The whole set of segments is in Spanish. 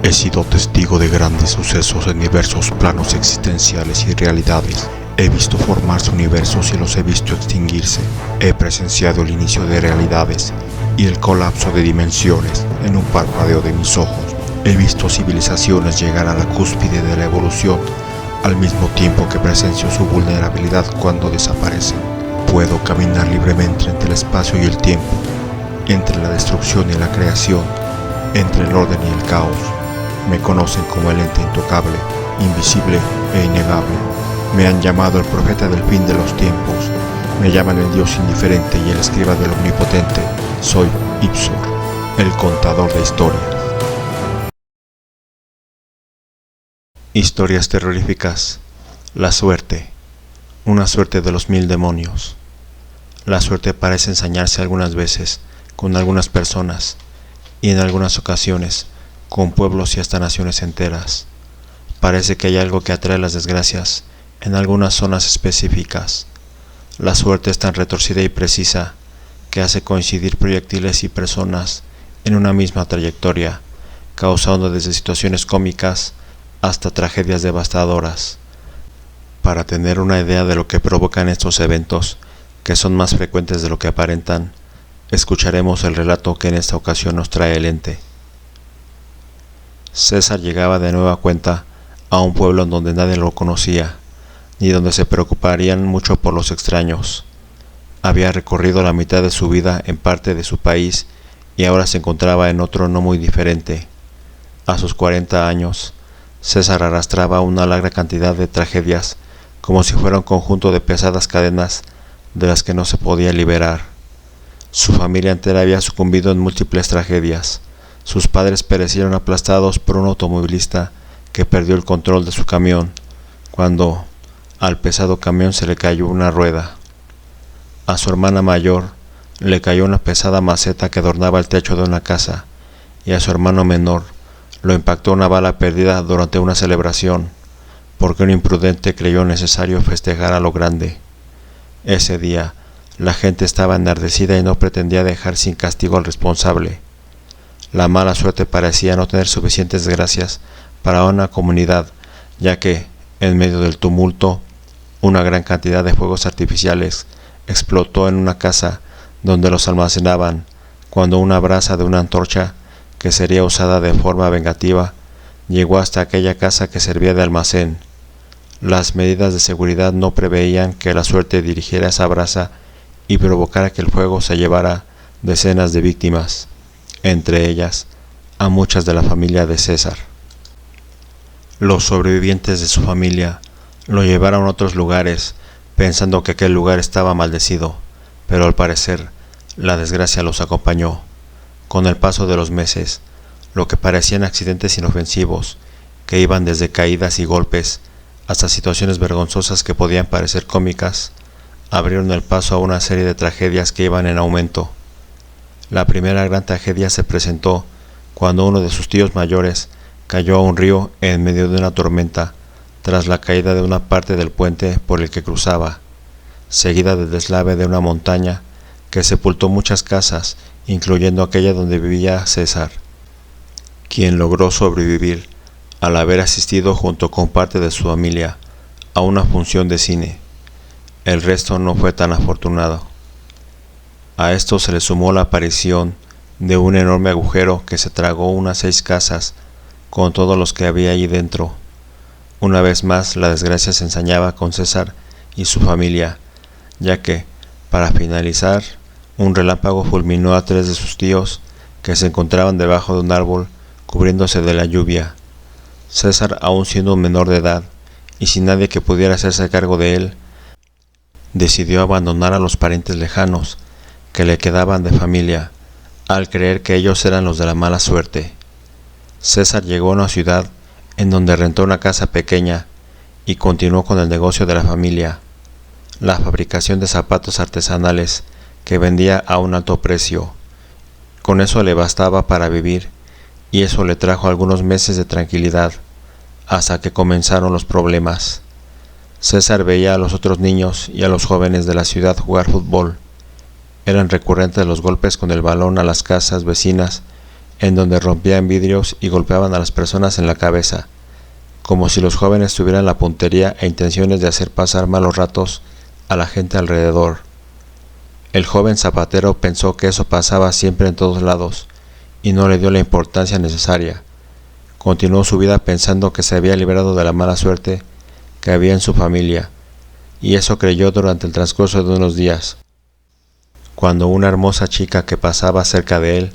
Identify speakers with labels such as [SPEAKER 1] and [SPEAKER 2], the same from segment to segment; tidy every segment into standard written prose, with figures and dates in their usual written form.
[SPEAKER 1] He sido testigo de grandes sucesos en diversos planos existenciales y realidades. He visto formarse universos y los he visto extinguirse. He presenciado el inicio de realidades y el colapso de dimensiones en un parpadeo de mis ojos. He visto civilizaciones llegar a la cúspide de la evolución, al mismo tiempo que presencio su vulnerabilidad cuando desaparecen. Puedo caminar libremente entre el espacio y el tiempo, entre la destrucción y la creación, entre el orden y el caos. Me conocen como el ente intocable, invisible e innegable. Me han llamado el profeta del fin de los tiempos. Me llaman el Dios indiferente y el escriba del omnipotente. Soy Ipsor, el contador de historias. Historias terroríficas. La suerte. Una suerte de los 1000 demonios. La suerte parece ensañarse algunas veces con algunas personas y en algunas ocasiones con pueblos y hasta naciones enteras. Parece que hay algo que atrae las desgracias en algunas zonas específicas. La suerte es tan retorcida y precisa que hace coincidir proyectiles y personas en una misma trayectoria, causando desde situaciones cómicas hasta tragedias devastadoras. Para tener una idea de lo que provocan estos eventos, que son más frecuentes de lo que aparentan, escucharemos el relato que en esta ocasión nos trae el ente. César llegaba de nueva cuenta a un pueblo en donde nadie lo conocía, ni donde se preocuparían mucho por los extraños. Había recorrido la mitad de su vida en parte de su país y ahora se encontraba en otro no muy diferente. A sus 40 años, César arrastraba una larga cantidad de tragedias, como si fuera un conjunto de pesadas cadenas de las que no se podía liberar. Su familia entera había sucumbido en múltiples tragedias. Sus padres perecieron aplastados por un automovilista que perdió el control de su camión, cuando al pesado camión se le cayó una rueda. A su hermana mayor le cayó una pesada maceta que adornaba el techo de una casa, y a su hermano menor lo impactó una bala perdida durante una celebración, porque un imprudente creyó necesario festejar a lo grande. Ese día, la gente estaba enardecida y no pretendía dejar sin castigo al responsable. La mala suerte parecía no tener suficientes desgracias para una comunidad, ya que, en medio del tumulto, una gran cantidad de fuegos artificiales explotó en una casa donde los almacenaban, cuando una brasa de una antorcha, que sería usada de forma vengativa, llegó hasta aquella casa que servía de almacén. Las medidas de seguridad no preveían que la suerte dirigiera esa brasa y provocara que el fuego se llevara decenas de víctimas, entre ellas a muchas de la familia de César. Los sobrevivientes de su familia lo llevaron a otros lugares pensando que aquel lugar estaba maldecido, pero al parecer la desgracia los acompañó. Con el paso de los meses, lo que parecían accidentes inofensivos, que iban desde caídas y golpes hasta situaciones vergonzosas que podían parecer cómicas, abrieron el paso a una serie de tragedias que iban en aumento. La primera gran tragedia se presentó cuando uno de sus tíos mayores cayó a un río en medio de una tormenta tras la caída de una parte del puente por el que cruzaba, seguida del deslave de una montaña que sepultó muchas casas, incluyendo aquella donde vivía César, quien logró sobrevivir al haber asistido junto con parte de su familia a una función de cine. El resto no fue tan afortunado. A esto se le sumó la aparición de un enorme agujero que se tragó unas 6 casas con todos los que había allí dentro. Una vez más la desgracia se ensañaba con César y su familia, ya que, para finalizar, un relámpago fulminó a 3 de sus tíos que se encontraban debajo de un árbol cubriéndose de la lluvia. César, aún siendo un menor de edad y sin nadie que pudiera hacerse cargo de él, decidió abandonar a los parientes lejanos que le quedaban de familia, al creer que ellos eran los de la mala suerte. César llegó a una ciudad en donde rentó una casa pequeña y continuó con el negocio de la familia, la fabricación de zapatos artesanales que vendía a un alto precio. Con eso le bastaba para vivir, y eso le trajo algunos meses de tranquilidad, hasta que comenzaron los problemas. César veía a los otros niños y a los jóvenes de la ciudad jugar fútbol. Eran recurrentes los golpes con el balón a las casas vecinas en donde rompían vidrios y golpeaban a las personas en la cabeza, como si los jóvenes tuvieran la puntería e intenciones de hacer pasar malos ratos a la gente alrededor. El joven zapatero pensó que eso pasaba siempre en todos lados y no le dio la importancia necesaria. Continuó su vida pensando que se había librado de la mala suerte que había en su familia, y eso creyó durante el transcurso de unos días, cuando una hermosa chica que pasaba cerca de él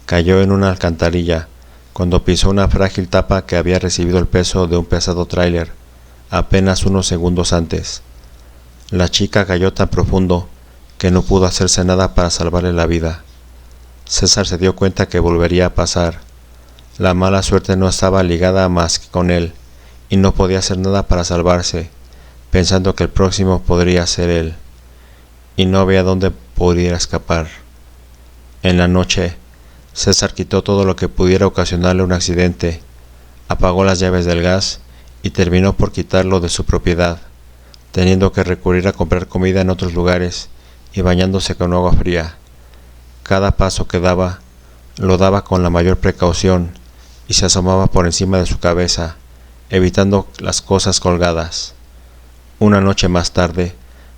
[SPEAKER 1] cayó en una alcantarilla cuando pisó una frágil tapa que había recibido el peso de un pesado tráiler apenas unos segundos antes. La chica cayó tan profundo que no pudo hacerse nada para salvarle la vida. César se dio cuenta que volvería a pasar. La mala suerte no estaba ligada más que con él, y no podía hacer nada para salvarse, pensando que el próximo podría ser él, y no veía dónde pudiera escapar. En la noche, César quitó todo lo que pudiera ocasionarle un accidente, apagó las llaves del gas y terminó por quitarlo de su propiedad, teniendo que recurrir a comprar comida en otros lugares y bañándose con agua fría. Cada paso que daba, lo daba con la mayor precaución y se asomaba por encima de su cabeza, evitando las cosas colgadas. Una noche más tarde,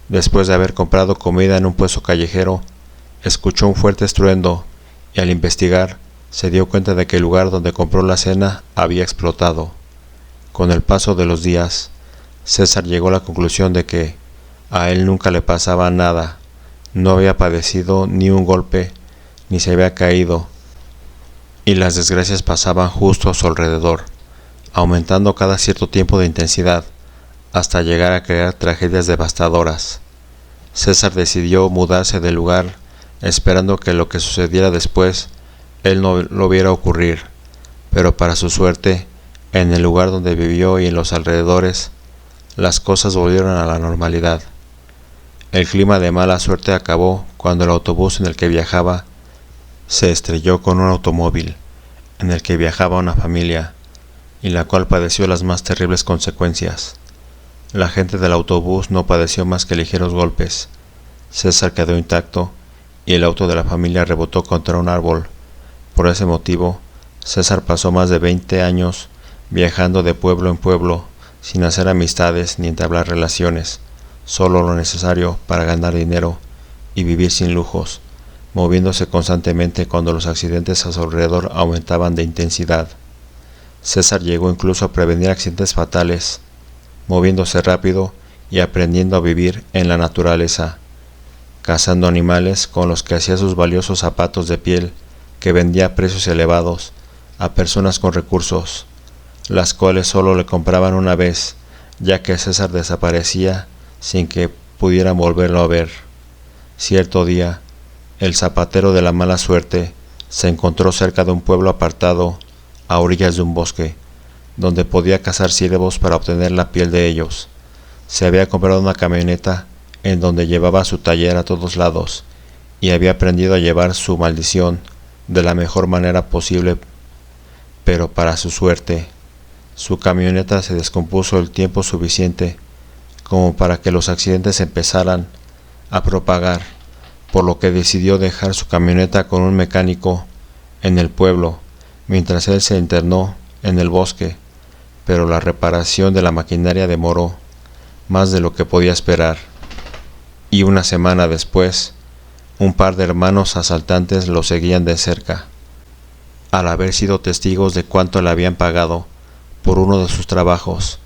[SPEAKER 1] después de haber comprado comida en un puesto callejero, escuchó un fuerte estruendo y al investigar se dio cuenta de que el lugar donde compró la cena había explotado. Con el paso de los días, César llegó a la conclusión de que a él nunca le pasaba nada, no había padecido ni un golpe, ni se había caído, y las desgracias pasaban justo a su alrededor, aumentando cada cierto tiempo de intensidad, hasta llegar a crear tragedias devastadoras. César decidió mudarse del lugar, esperando que lo que sucediera después él no lo viera ocurrir, pero para su suerte, en el lugar donde vivió y en los alrededores, las cosas volvieron a la normalidad. El clima de mala suerte acabó cuando el autobús en el que viajaba se estrelló con un automóvil en el que viajaba una familia, y la cual padeció las más terribles consecuencias. La gente del autobús no padeció más que ligeros golpes. César quedó intacto y el auto de la familia rebotó contra un árbol. Por ese motivo, César pasó más de 20 años viajando de pueblo en pueblo, sin hacer amistades ni entablar relaciones, solo lo necesario para ganar dinero y vivir sin lujos, moviéndose constantemente cuando los accidentes a su alrededor aumentaban de intensidad. César llegó incluso a prevenir accidentes fatales, moviéndose rápido y aprendiendo a vivir en la naturaleza, cazando animales con los que hacía sus valiosos zapatos de piel que vendía a precios elevados a personas con recursos, las cuales solo le compraban una vez, ya que César desaparecía sin que pudieran volverlo a ver. Cierto día, el zapatero de la mala suerte se encontró cerca de un pueblo apartado a orillas de un bosque, donde podía cazar ciervos para obtener la piel de ellos. Se había comprado una camioneta en donde llevaba su taller a todos lados y había aprendido a llevar su maldición de la mejor manera posible, pero para su suerte, su camioneta se descompuso el tiempo suficiente como para que los accidentes empezaran a propagar, por lo que decidió dejar su camioneta con un mecánico en el pueblo, mientras él se internó en el bosque, pero la reparación de la maquinaria demoró más de lo que podía esperar, y una semana después, un par de hermanos asaltantes lo seguían de cerca. Al haber sido testigos de cuánto le habían pagado por uno de sus trabajos,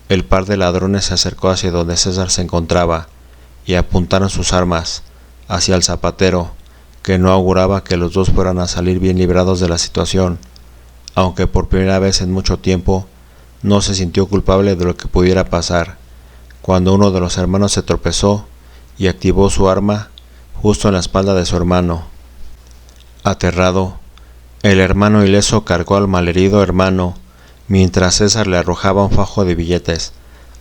[SPEAKER 1] el par de ladrones se acercó hacia donde César se encontraba y apuntaron sus armas hacia el zapatero, que no auguraba que los dos fueran a salir bien librados de la situación, aunque por primera vez en mucho tiempo no se sintió culpable de lo que pudiera pasar, cuando uno de los hermanos se tropezó y activó su arma justo en la espalda de su hermano. Aterrado, el hermano ileso cargó al malherido hermano, mientras César le arrojaba un fajo de billetes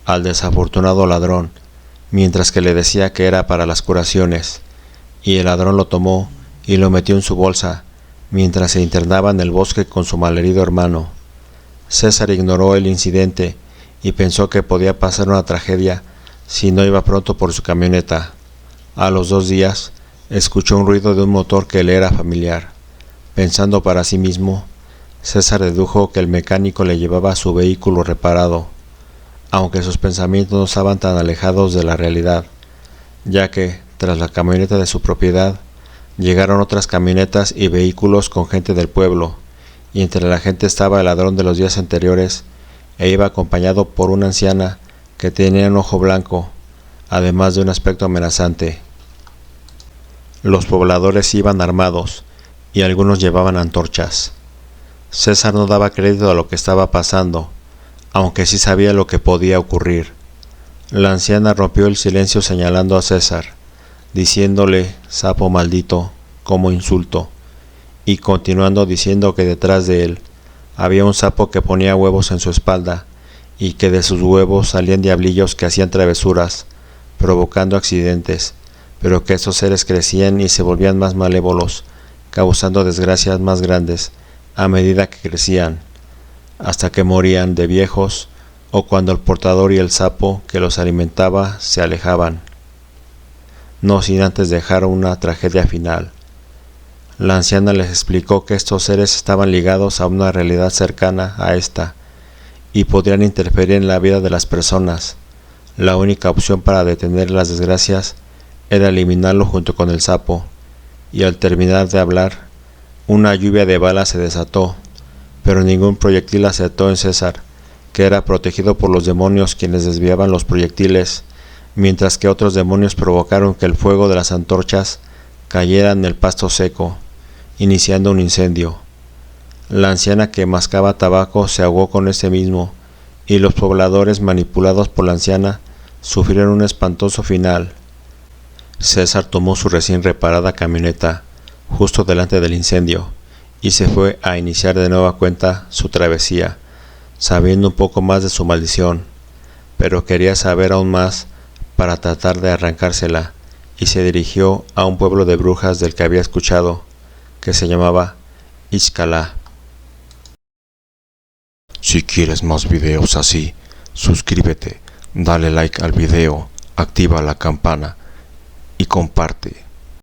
[SPEAKER 1] al desafortunado ladrón, mientras que le decía que era para las curaciones, y el ladrón lo tomó y lo metió en su bolsa, mientras se internaba en el bosque con su malherido hermano. César ignoró el incidente y pensó que podía pasar una tragedia si no iba pronto por su camioneta. A los 2 días, escuchó un ruido de un motor que le era familiar. Pensando para sí mismo, César dedujo que el mecánico le llevaba su vehículo reparado, aunque sus pensamientos no estaban tan alejados de la realidad, ya que, tras la camioneta de su propiedad, llegaron otras camionetas y vehículos con gente del pueblo, y entre la gente estaba el ladrón de los días anteriores, e iba acompañado por una anciana que tenía un ojo blanco, además de un aspecto amenazante. Los pobladores iban armados, y algunos llevaban antorchas. César no daba crédito a lo que estaba pasando, aunque sí sabía lo que podía ocurrir. La anciana rompió el silencio señalando a César, diciéndole sapo maldito como insulto, y continuando diciendo que detrás de él había un sapo que ponía huevos en su espalda, y que de sus huevos salían diablillos que hacían travesuras, provocando accidentes, pero que estos seres crecían y se volvían más malévolos, causando desgracias más grandes a medida que crecían, hasta que morían de viejos o cuando el portador y el sapo que los alimentaba se alejaban, no sin antes dejar una tragedia final. La anciana les explicó que estos seres estaban ligados a una realidad cercana a esta y podrían interferir en la vida de las personas. La única opción para detener las desgracias era eliminarlo junto con el sapo, y al terminar de hablar, una lluvia de balas se desató, pero ningún proyectil acertó en César, que era protegido por los demonios quienes desviaban los proyectiles, mientras que otros demonios provocaron que el fuego de las antorchas cayera en el pasto seco, iniciando un incendio. La anciana que mascaba tabaco se ahogó con ese mismo, y los pobladores manipulados por la anciana sufrieron un espantoso final. César tomó su recién reparada camioneta justo delante del incendio y se fue a iniciar de nueva cuenta su travesía, sabiendo un poco más de su maldición, pero quería saber aún más para tratar de arrancársela, y se dirigió a un pueblo de brujas del que había escuchado, que se llamaba Ixcalá. Si quieres más videos así, suscríbete, dale like al video, activa la campana y comparte.